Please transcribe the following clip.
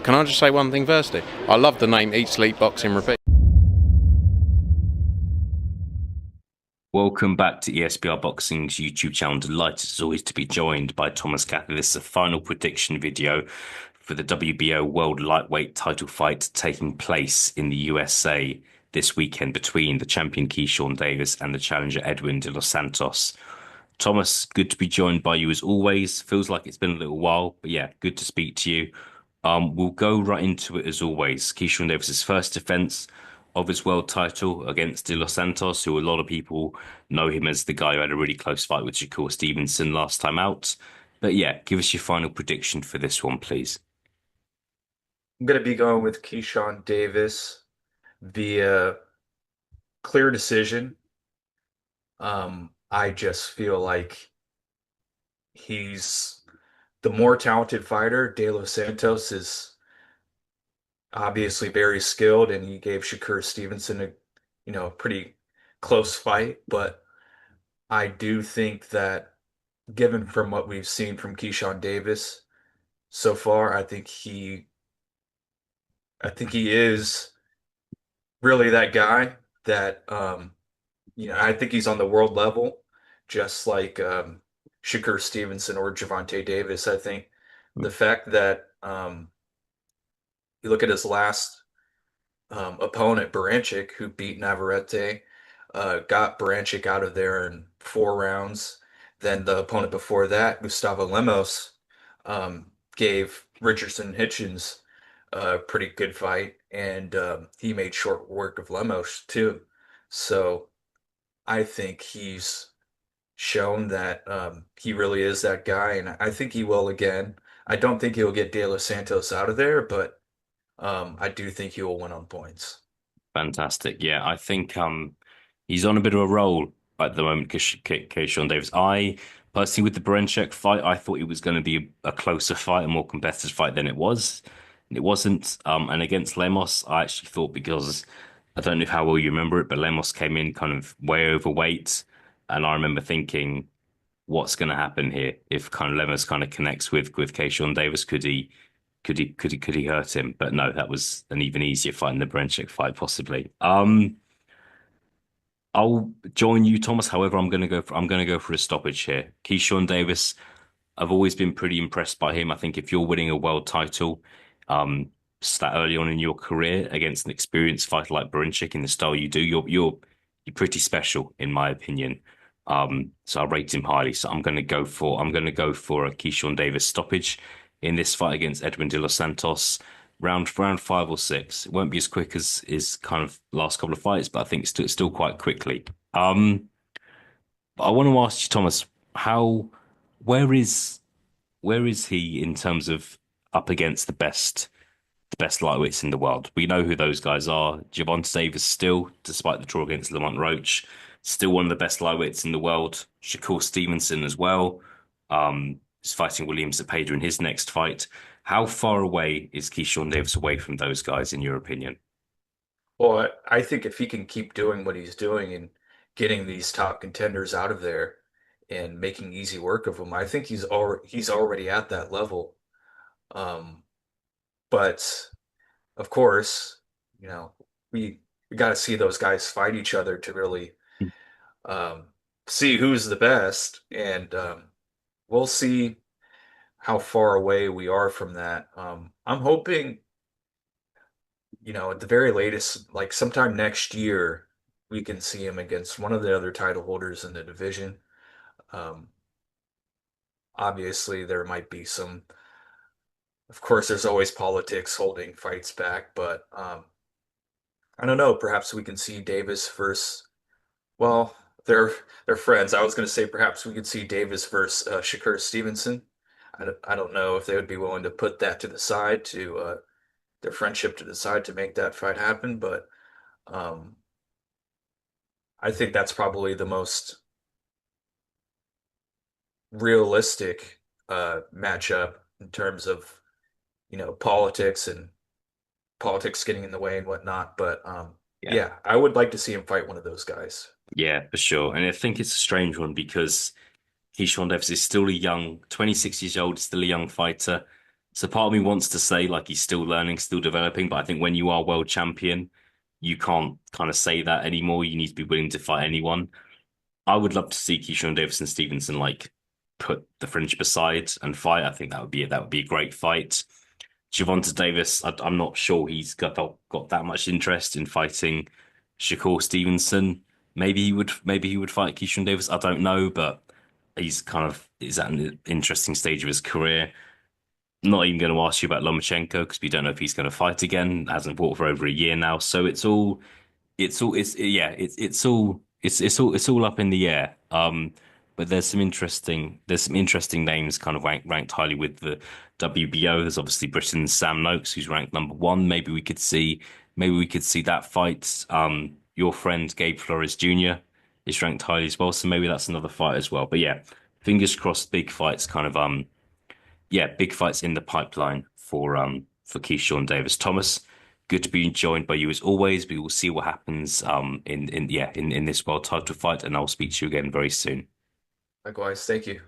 Can I just say one thing firstly? I love the name Eat Sleep Boxing Repeat. Welcome back to ESBR Boxing's YouTube channel. Delighted as always to be joined by Thomas Cathy. This is a final prediction video for the WBO World Lightweight title fight taking place in the USA this weekend between the champion Keyshawn Davis and the challenger Edwin de los Santos. Thomas, good to be joined by you as always. Feels like it's been a little while, but yeah, good to speak to you. We'll go right into it as always. Keyshawn Davis's first defense of his world title against De Los Santos, who a lot of people know him as the guy who had a really close fight with Shakur Stevenson last time out. But yeah, give us your final prediction for this one, please. I'm going to be going with Keyshawn Davis via clear decision. I just feel like he's the more talented fighter. De Los Santos is obviously very skilled, and he gave Shakur Stevenson a pretty close fight. But I do think that, given from what we've seen from Keyshawn Davis so far, I think he is really that guy that I think he's on the world level, just like Shakur Stevenson or Gervonta Davis. I think the fact that you look at his last opponent, Baranchyk, who beat Navarrete, got Baranchyk out of there in 4 rounds. Then the opponent before that, Gustavo Lemos, gave Richardson Hitchens a pretty good fight, and he made short work of Lemos too. So I think he's shown that he really is that guy, and I think he will again. I don't think he'll get De Los Santos out of there, but I do think he will win on points. Fantastic. Yeah, I think he's on a bit of a roll at the moment, Keyshawn Davis. I personally, with the Baranchyk fight, I thought it was going to be a closer fight, a more competitive fight than it was. And it wasn't. And against Lemos, I actually thought, because I don't know how well you remember it, but Lemos came in kind of way overweight. And I remember thinking, what's going to happen here if kind of Lemos kind of connects with Keyshawn Davis? Could he hurt him? But no, that was an even easier fight than the Baranchyk fight, possibly. I'll join you, Thomas. However, I'm gonna go for a stoppage here. Keyshawn Davis, I've always been pretty impressed by him. I think if you're winning a world title, that early on in your career against an experienced fighter like Baranchyk in the style you do, you're pretty special, in my opinion. So I rate him highly. So I'm gonna go for a Keyshawn Davis stoppage in this fight against Edwin de los Santos. Round 5 or 6. It won't be as quick as kind of last couple of fights, but I think it's still quite quickly. But I want to ask you, Thomas, how where is where is he in terms of up against the best lightweights in the world? We know who those guys are. Gervonta Davis still, despite the draw against Lamont Roach, still one of the best lightweights in the world. Shakur Stevenson as well. Is fighting William Zepeda in his next fight. How far away is Keyshawn Davis away from those guys, in your opinion? Well, I think if he can keep doing what he's doing and getting these top contenders out of there and making easy work of them, I think he's already at that level. Um, but of course, you know, we got to see those guys fight each other to really um, see who's the best, and we'll see how far away we are from that. I'm hoping, at the very latest, like sometime next year, we can see him against one of the other title holders in the division. Um, Obviously, there might be of course, there's always politics holding fights back, but I don't know. Perhaps we can see Davis versus, well, they're friends. I was going to say perhaps we could see Davis versus Shakur Stevenson. I don't know if they would be willing to put that to the side to their friendship to the side to make that fight happen, but um, I think that's probably the most realistic matchup in terms of politics and politics getting in the way and whatnot. But Yeah. yeah, I would like to see him fight one of those guys. Yeah, for sure. And I think it's a strange one because Keyshawn Davis is still a young, 26 years old, still a young fighter. So part of me wants to say like he's still learning, still developing, but I think when you are world champion, you can't kind of say that anymore. You need to be willing to fight anyone. I would love to see Keyshawn Davis and Stevenson like put the friendship aside and fight. I think that would be a great fight. Gervonta Davis, I'm not sure he's got that much interest in fighting Shakur Stevenson. Maybe he would fight Keyshawn Davis. I don't know, but he's at an interesting stage of his career. Not even going to ask you about Lomachenko because we don't know if he's going to fight again. Hasn't fought for over a year now, so it's all up in the air. But there's some interesting names kind of ranked highly with the WBO. There's obviously Britain's Sam Noakes, who's ranked number one. Maybe we could see that fight. Your friend Gabe Flores Jr. is ranked highly as well, so maybe that's another fight as well. But yeah, fingers crossed, big fights kind of yeah, big fights in the pipeline for Keyshawn Davis. Thomas, good to be joined by you as always. We will see what happens in this world title fight, and I'll speak to you again very soon. Likewise, thank you.